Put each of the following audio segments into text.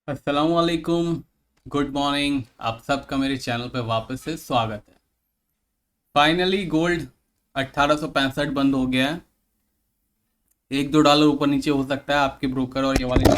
अस्सलामुअलैकुम। Good morning. आप सबका मेरे चैनल पे वापस से स्वागत है। फाइनली गोल्ड 1865 बंद हो गया है। $1-2 ऊपर नीचे हो सकता है आपके ब्रोकर और ये वाले।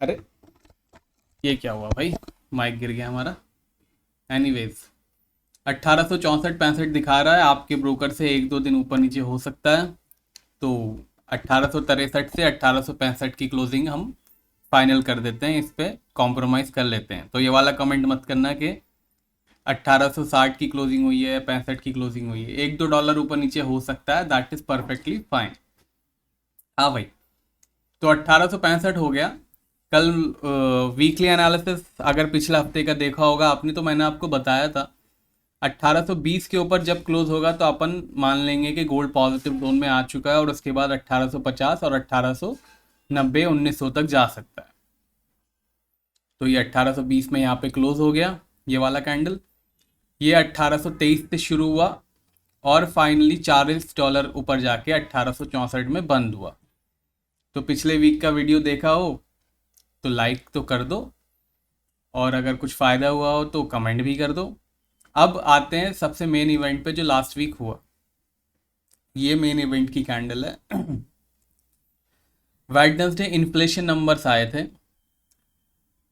अरे ये क्या हुआ भाई, माइक गिर गया हमारा। एनीवेज 1864-65 दिखा रहा है, आपके ब्रोकर से 1-2 दिन ऊपर नीचे हो सकता है। तो 1863 से 1865 की क्लोजिंग हम फाइनल कर देते हैं, इस पे कॉम्प्रोमाइज़ कर लेते हैं। तो ये वाला कमेंट मत करना कि 1860 की क्लोजिंग हुई है, 65 की क्लोजिंग हुई है। $1-2 ऊपर नीचे हो सकता है, दैट इज परफेक्टली फाइन। हाँ भाई, तो 1865 हो गया। कल वीकली एनालिसिस अगर पिछले हफ्ते का देखा होगा आपने, तो मैंने आपको बताया था 1820 के ऊपर जब क्लोज होगा तो अपन मान लेंगे कि गोल्ड पॉजिटिव जोन में आ चुका है, और उसके बाद 1850 और 1890 1900 तक जा सकता है। तो ये 1820 में यहाँ पे क्लोज हो गया, ये वाला कैंडल। ये 1823 से शुरू हुआ और फाइनली $40 ऊपर जाके 1864 में बंद हुआ। तो पिछले वीक का वीडियो देखा हो तो लाइक तो कर दो, और अगर कुछ फ़ायदा हुआ हो तो कमेंट भी कर दो। अब आते हैं सबसे मेन इवेंट पे जो लास्ट वीक हुआ। ये मेन इवेंट की कैंडल है। वेडनेसडे इन्फ्लेशन नंबर्स आए थे।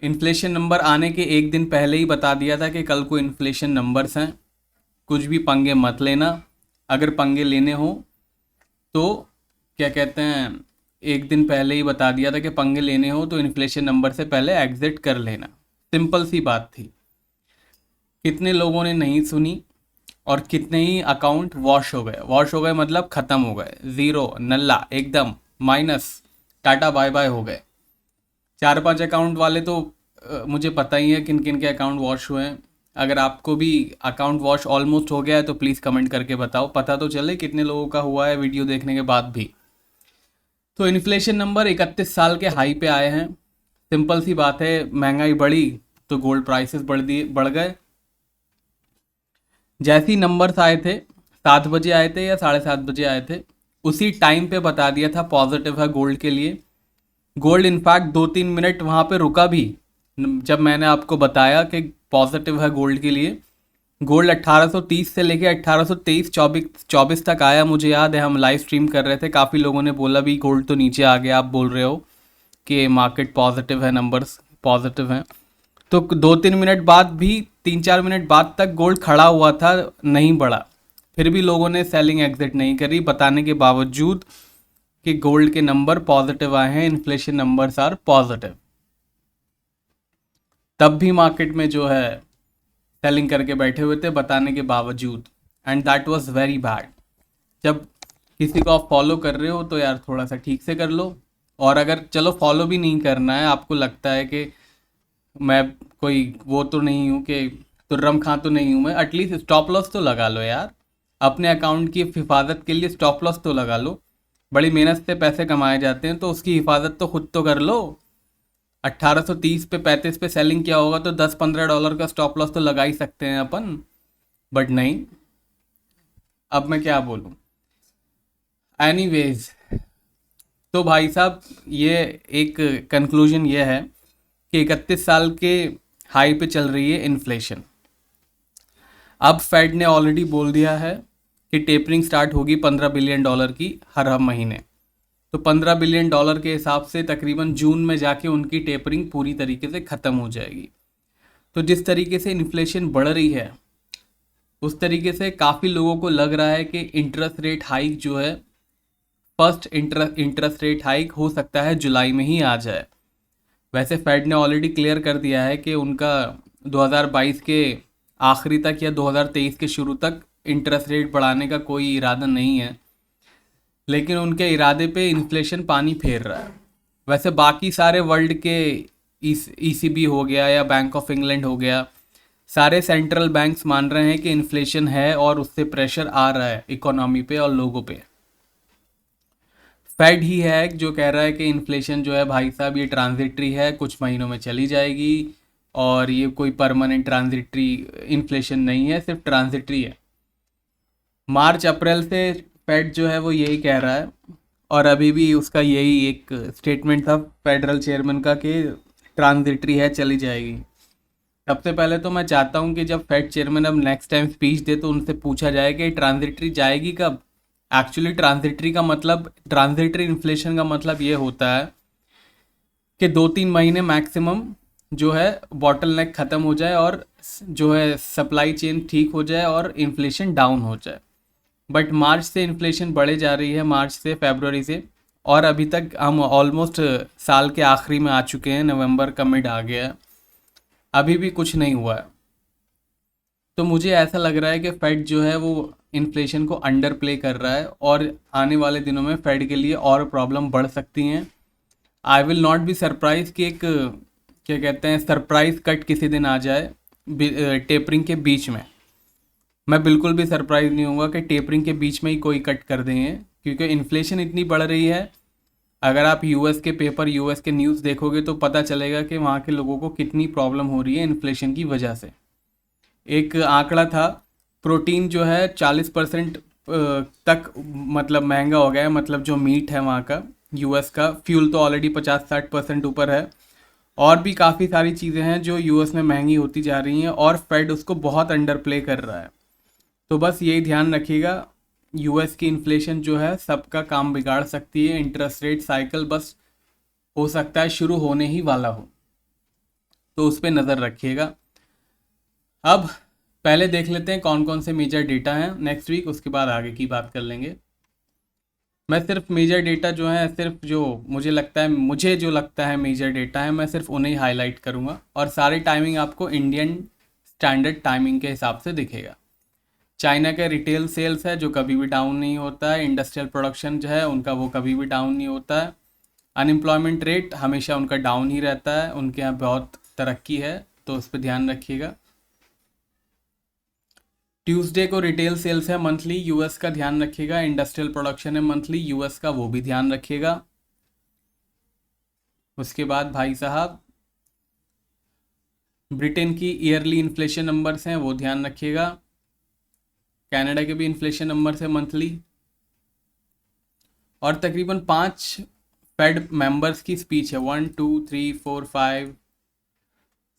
इन्फ्लेशन नंबर आने के एक दिन पहले ही बता दिया था कि कल को इन्फ्लेशन नंबर्स हैं, कुछ भी पंगे मत लेना। अगर पंगे लेने हो तो क्या कहते हैं, एक दिन पहले ही बता दिया था कि पंगे लेने हो तो इन्फ्लेशन नंबर से पहले एग्जिट कर लेना। सिंपल सी बात थी। कितने लोगों ने नहीं सुनी और कितने ही अकाउंट वॉश हो गए। वॉश हो गए मतलब ख़त्म हो गए, ज़ीरो, नल्ला, एकदम माइनस, टाटा बाय बाय हो गए। 4-5 अकाउंट वाले तो मुझे पता ही है किन किन के अकाउंट वॉश हुए हैं। अगर आपको भी अकाउंट वॉश ऑलमोस्ट हो गया है तो प्लीज़ कमेंट करके बताओ, पता तो चले कितने लोगों का हुआ है वीडियो देखने के बाद भी। तो इन्फ्लेशन नंबर 31 साल के हाई पे आए हैं। सिंपल सी बात है, महंगाई बढ़ी तो गोल्ड प्राइसेस बढ़ गए। जैसे ही नंबर्स आए थे, 7 बजे आए थे या 7:30 बजे आए थे, उसी टाइम पे बता दिया था पॉजिटिव है गोल्ड के लिए। गोल्ड इनफैक्ट 2-3 मिनट वहाँ पे रुका भी। जब मैंने आपको बताया कि पॉजिटिव है गोल्ड के लिए, गोल्ड 1830 से लेके 1823 24 तक आया। मुझे याद है हम लाइव स्ट्रीम कर रहे थे, काफ़ी लोगों ने बोला भी गोल्ड तो नीचे आ गया, आप बोल रहे हो कि मार्केट पॉजिटिव है, नंबर्स पॉजिटिव हैं। तो 2-3 मिनट बाद भी, 3-4 मिनट बाद तक गोल्ड खड़ा हुआ था, नहीं बढ़ा। फिर भी लोगों ने सेलिंग एग्जिट नहीं करी, बताने के बावजूद कि गोल्ड के नंबर पॉजिटिव आए हैं, इन्फ्लेशन नंबर्स आर पॉजिटिव। तब भी मार्केट में जो है सेलिंग करके बैठे हुए थे, बताने के बावजूद। And that was very bad. जब किसी को आप फॉलो कर रहे हो तो यार थोड़ा सा ठीक से कर लो। और अगर चलो फॉलो भी नहीं करना है, आपको लगता है कि मैं कोई वो तो नहीं हूँ कि तुर्रम खां तो नहीं हूँ मैं, एटलीस्ट स्टॉप लॉस तो लगा लो यार। अपने अकाउंट की हिफाजत के लिए स्टॉप लॉस तो लगा लो। बड़ी मेहनत से पैसे कमाए जाते हैं तो उसकी हिफाजत तो खुद तो कर लो। 1830 पे 35 पे सेलिंग किया होगा तो $10-15 का स्टॉप लॉस तो लगा ही सकते हैं अपन। बट नहीं, अब मैं क्या बोलूँ। एनीवेज, तो भाई साहब, ये एक कंक्लूजन ये है कि 31 साल के हाई पे चल रही है इन्फ्लेशन। अब फेड ने ऑलरेडी बोल दिया है कि टेपरिंग स्टार्ट होगी $15 बिलियन की हर महीने। तो $15 बिलियन के हिसाब से तकरीबन जून में जाके उनकी टेपरिंग पूरी तरीके से ख़त्म हो जाएगी। तो जिस तरीके से इन्फ्लेशन बढ़ रही है, उस तरीके से काफ़ी लोगों को लग रहा है कि इंटरेस्ट रेट हाइक जो है, फर्स्ट इंटरेस्ट रेट हाइक हो सकता है जुलाई में ही आ जाए। वैसे फेड ने ऑलरेडी क्लियर कर दिया है कि उनका 2022 के आखिरी तक या 2023 के शुरू तक इंटरेस्ट रेट बढ़ाने का कोई इरादा नहीं है, लेकिन उनके इरादे पे इन्फ्लेशन पानी फेर रहा है। वैसे बाकी सारे वर्ल्ड के, ईसीबी हो गया या बैंक ऑफ इंग्लैंड हो गया, सारे सेंट्रल बैंक्स मान रहे हैं कि इन्फ्लेशन है और उससे प्रेशर आ रहा है इकोनॉमी पे और लोगों पे। फेड ही है जो कह रहा है कि इन्फ्लेशन जो है भाई साहब ये ट्रांजिटरी है, कुछ महीनों में चली जाएगी, और ये कोई परमानेंट ट्रांजिटरी इन्फ्लेशन नहीं है, सिर्फ ट्रांजिटरी है। मार्च अप्रैल से फेड जो है वो यही कह रहा है, और अभी भी उसका यही एक स्टेटमेंट था फेडरल चेयरमैन का कि ट्रांजिटरी है, चली जाएगी। सबसे पहले तो मैं चाहता हूँ कि जब फेड चेयरमैन अब नेक्स्ट टाइम स्पीच दे तो उनसे पूछा जाए कि ट्रांजिटरी जाएगी कब। एक्चुअली ट्रांजिटरी इन्फ्लेशन का मतलब ये होता है कि 2-3 महीने मैक्सिमम जो है बॉटल नेक ख़त्म हो जाए और जो है सप्लाई चेन ठीक हो जाए और इन्फ्लेशन डाउन हो जाए। बट मार्च से इन्फ्लेशन बढ़े जा रही है, मार्च से फरवरी से, और अभी तक हम ऑलमोस्ट साल के आखिरी में आ चुके हैं, नवंबर का मिड आ गया है, अभी भी कुछ नहीं हुआ है। तो मुझे ऐसा लग रहा है कि फेड जो है वो इन्फ्लेशन को अंडर प्ले कर रहा है और आने वाले दिनों में फेड के लिए और प्रॉब्लम बढ़ सकती हैं। I will not be surprise कि एक क्या कहते हैं सरप्राइज कट किसी दिन आ जाए टेपरिंग के बीच में। मैं बिल्कुल भी सरप्राइज नहीं होऊंगा कि टेपरिंग के बीच में ही कोई कट कर देंगे, क्योंकि इन्फ्लेशन इतनी बढ़ रही है। अगर आप यूएस के पेपर, यूएस के न्यूज़ देखोगे तो पता चलेगा कि वहाँ के लोगों को कितनी प्रॉब्लम हो रही है इन्फ्लेशन की वजह से। एक आंकड़ा था, प्रोटीन जो है 40% तक मतलब महंगा हो गया है, मतलब जो मीट है वहाँ का, यूएस का। फ्यूल तो ऑलरेडी 50-60% ऊपर है, और भी काफ़ी सारी चीज़ें हैं जो यूएस में महंगी होती जा रही हैं और फेड उसको बहुत अंडर प्ले कर रहा है। तो बस यही ध्यान रखिएगा, यूएस की इन्फ्लेशन जो है सबका काम बिगाड़ सकती है। इंटरेस्ट रेट साइकिल बस हो सकता है शुरू होने ही वाला हो, तो उस पर नज़र रखिएगा। अब पहले देख लेते हैं कौन कौन से मेजर डेटा हैं नेक्स्ट वीक, उसके बाद आगे की बात कर लेंगे। मैं सिर्फ मेजर डेटा जो है, सिर्फ जो मुझे जो लगता है मेजर डेटा है, मैं सिर्फ उन्हें हाईलाइट करूँगा, और सारी टाइमिंग आपको इंडियन स्टैंडर्ड टाइमिंग के हिसाब से दिखेगा। चाइना के रिटेल सेल्स है जो कभी भी डाउन नहीं होता है, इंडस्ट्रियल प्रोडक्शन जो है उनका वो कभी भी डाउन नहीं होता है, अनएम्प्लॉयमेंट रेट हमेशा उनका डाउन ही रहता है, उनके यहाँ बहुत तरक्की है, तो उस पर ध्यान रखिएगा। ट्यूसडे को रिटेल सेल्स है मंथली, यूएस का ध्यान रखिएगा। इंडस्ट्रियल प्रोडक्शन है मंथली, यूएस का, वो भी ध्यान रखिएगा। उसके बाद भाई साहब ब्रिटेन की ईयरली इन्फ्लेशन नंबर्स हैं, वो ध्यान रखिएगा। कनाडा के भी इन्फ्लेशन नंबर्स है मंथली, और तकरीबन 5 फेड मेंबर्स की स्पीच है, 1 2 3 4 5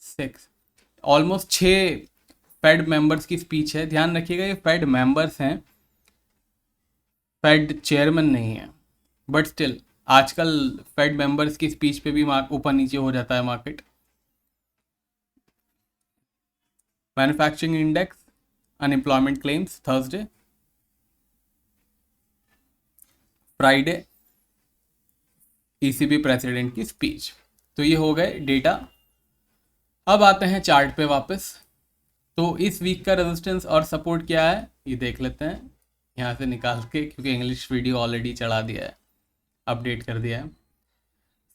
6, ऑलमोस्ट 6 फेड मेंबर्स की स्पीच है। ध्यान रखिएगा ये फेड मेंबर्स हैं, फेड चेयरमैन नहीं है, बट स्टिल आजकल फेड मेंबर्स की स्पीच पे भी ऊपर नीचे हो जाता है market. Manufacturing index, unemployment claims Thursday, Friday ECB president की स्पीच। तो ये हो गए डेटा। अब आते हैं चार्ट पे वापस। तो इस वीक का रेजिस्टेंस और सपोर्ट क्या है ये देख लेते हैं यहाँ से निकाल के, क्योंकि इंग्लिश वीडियो ऑलरेडी चढ़ा दिया है, अपडेट कर दिया है।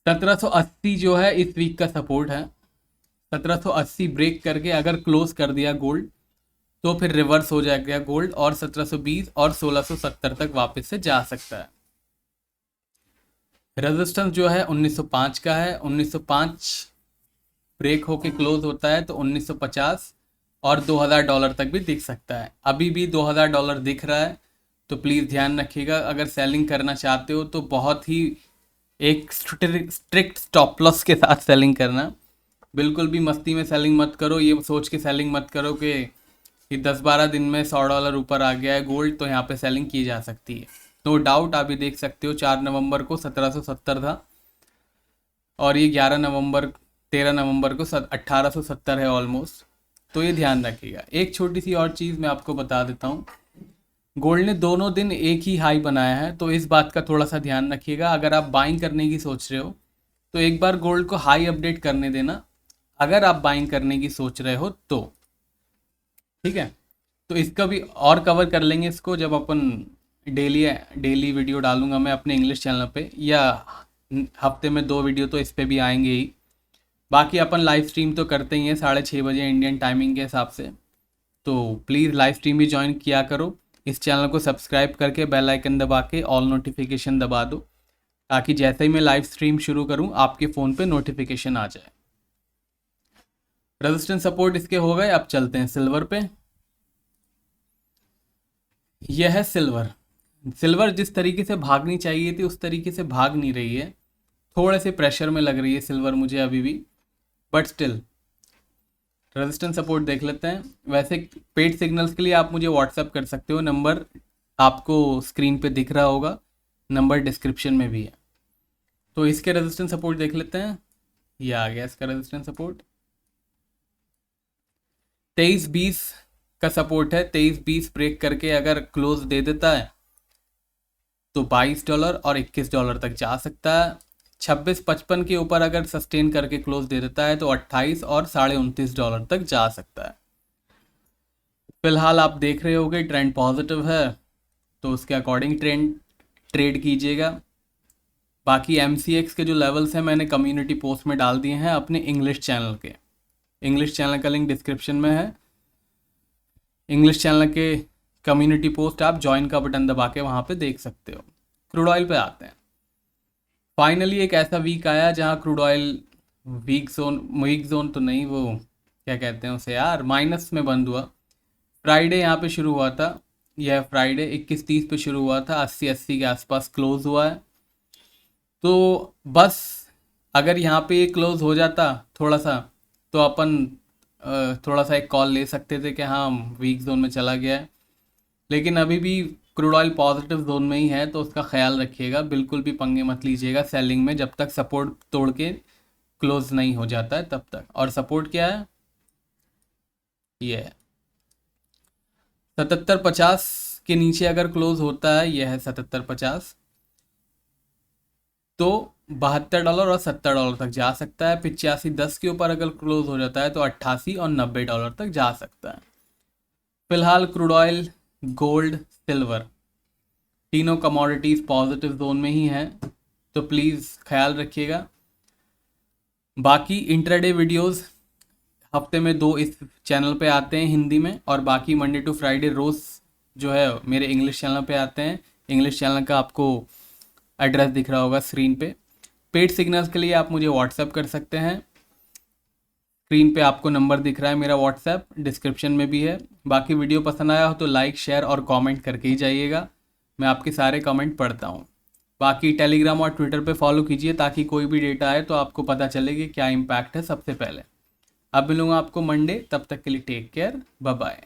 1780 जो है इस वीक का सपोर्ट है। 1780 ब्रेक करके अगर क्लोज कर दिया गोल्ड तो फिर रिवर्स हो जाएगा गोल्ड, और 1720 और 1670 तक वापस से जा सकता है। रेजिस्टेंस जो है 1905 का है, 1905 ब्रेक होके क्लोज होता है तो 1950 और $2000 तक भी दिख सकता है। अभी भी $2000 दिख रहा है, तो प्लीज़ ध्यान रखिएगा। अगर सेलिंग करना चाहते हो तो बहुत ही एक स्ट्रिक्ट स्टॉप लॉस के साथ सेलिंग करना, बिल्कुल भी मस्ती में सेलिंग मत करो। ये सोच के सेलिंग मत करो कि 10-12 दिन में $100 ऊपर आ गया है गोल्ड तो यहाँ पे सेलिंग की जा सकती है। नो डाउट आप भी देख सकते हो 4 नवंबर को 1770 था, और ये 13 नवंबर को 1870 है ऑलमोस्ट। तो ये ध्यान रखिएगा। एक छोटी सी और चीज़ मैं आपको बता देता हूँ, गोल्ड ने दोनों दिन एक ही हाई बनाया है, तो इस बात का थोड़ा सा ध्यान रखिएगा। अगर आप बाइंग करने की सोच रहे हो तो एक बार गोल्ड को हाई अपडेट करने देना, अगर आप बाइंग करने की सोच रहे हो तो, ठीक है। तो इसका भी और कवर कर लेंगे इसको जब अपन डेली वीडियो डालूंगा मैं अपने इंग्लिश चैनल पे, या हफ्ते में 2 वीडियो तो इस पे भी आएंगे ही। बाकी अपन लाइव स्ट्रीम तो करते ही हैं 6:30 बजे इंडियन टाइमिंग के हिसाब से, तो प्लीज़ लाइव स्ट्रीम भी ज्वाइन किया करो। इस चैनल को सब्सक्राइब करके बेल आइकन दबा के ऑल नोटिफिकेशन दबा दो, ताकि जैसे ही मैं लाइव स्ट्रीम शुरू करूं आपके फ़ोन पे नोटिफिकेशन आ जाए। रेजिस्टेंस सपोर्ट इसके हो गए। अब चलते हैं सिल्वर पे। यह है सिल्वर। सिल्वर जिस तरीके से भागनी चाहिए थी उस तरीके से भाग नहीं रही है, थोड़े से प्रेशर में लग रही है सिल्वर मुझे अभी भी। बट स्टिल रेजिस्टेंस सपोर्ट देख लेते हैं। वैसे पेड सिग्नल्स के लिए आप मुझे व्हाट्सएप कर सकते हो, नंबर आपको स्क्रीन पे दिख रहा होगा, नंबर डिस्क्रिप्शन में भी है। तो इसके रेजिस्टेंस सपोर्ट देख लेते हैं। ये आ गया इसका रेजिस्टेंस सपोर्ट, 23-20 का सपोर्ट है। 23-20 ब्रेक करके अगर क्लोज दे देता है तो $22 और $21 तक जा सकता है। 26-55 के ऊपर अगर सस्टेन करके क्लोज दे देता है तो 28 और $29.5 तक जा सकता है। फिलहाल आप देख रहे होगे ट्रेंड पॉजिटिव है, तो उसके अकॉर्डिंग ट्रेड कीजिएगा। बाकी MCX के जो लेवल्स हैं मैंने कम्युनिटी पोस्ट में डाल दिए हैं अपने इंग्लिश चैनल के। इंग्लिश चैनल का लिंक डिस्क्रिप्शन में है। इंग्लिश चैनल के कम्युनिटी पोस्ट आप ज्वाइन का बटन दबा के वहाँ पे देख सकते हो। क्रूड ऑयल पे आते हैं। फाइनली एक ऐसा वीक आया जहाँ क्रूड ऑयल वीक जोन तो नहीं, वो क्या कहते हैं उसे यार, माइनस में बंद हुआ। फ्राइडे यहाँ पे शुरू हुआ था, यह फ्राइडे 21-30 पे शुरू हुआ था, 80-80 के आसपास क्लोज हुआ है। तो बस अगर यहाँ पे ये क्लोज हो जाता थोड़ा सा, तो अपन थोड़ा सा एक कॉल ले सकते थे कि हाँ वीक जोन में चला गया है। लेकिन अभी भी क्रूड ऑयल पॉजिटिव जोन में ही है, तो उसका ख्याल रखिएगा, बिल्कुल भी पंगे मत लीजिएगा सेलिंग में जब तक सपोर्ट तोड़ के क्लोज नहीं हो जाता है तब तक। और सपोर्ट क्या है, ये है 77.50 के नीचे अगर क्लोज होता है, यह है 77.50, तो $72 और $70 तक जा सकता है। 85-10 के ऊपर अगर क्लोज हो जाता है तो 88 और $90 तक जा सकता है। फिलहाल क्रूड ऑयल, गोल्ड, सिल्वर तीनों कमोडिटीज़ पॉजिटिव जोन में ही हैं, तो प्लीज़ ख्याल रखिएगा। बाकी इंट्राडे वीडियोस हफ्ते में 2 इस चैनल पे आते हैं हिंदी में, और बाकी मंडे टू फ्राइडे रोज़ जो है मेरे इंग्लिश चैनल पे आते हैं। इंग्लिश चैनल का आपको एड्रेस दिख रहा होगा स्क्रीन पे। पेड सिग्नल्स के लिए आप मुझे व्हाट्सएप कर सकते हैं, स्क्रीन पे आपको नंबर दिख रहा है मेरा, व्हाट्सएप डिस्क्रिप्शन में भी है। बाकी वीडियो पसंद आया हो तो लाइक, शेयर और कमेंट करके ही जाइएगा, मैं आपके सारे कमेंट पढ़ता हूँ। बाकी टेलीग्राम और ट्विटर पे फॉलो कीजिए ताकि कोई भी डेटा आए तो आपको पता चले कि क्या इम्पैक्ट है सबसे पहले। अब मिलूँगा आपको मंडे, तब तक के लिए टेक केयर, बाय बाय।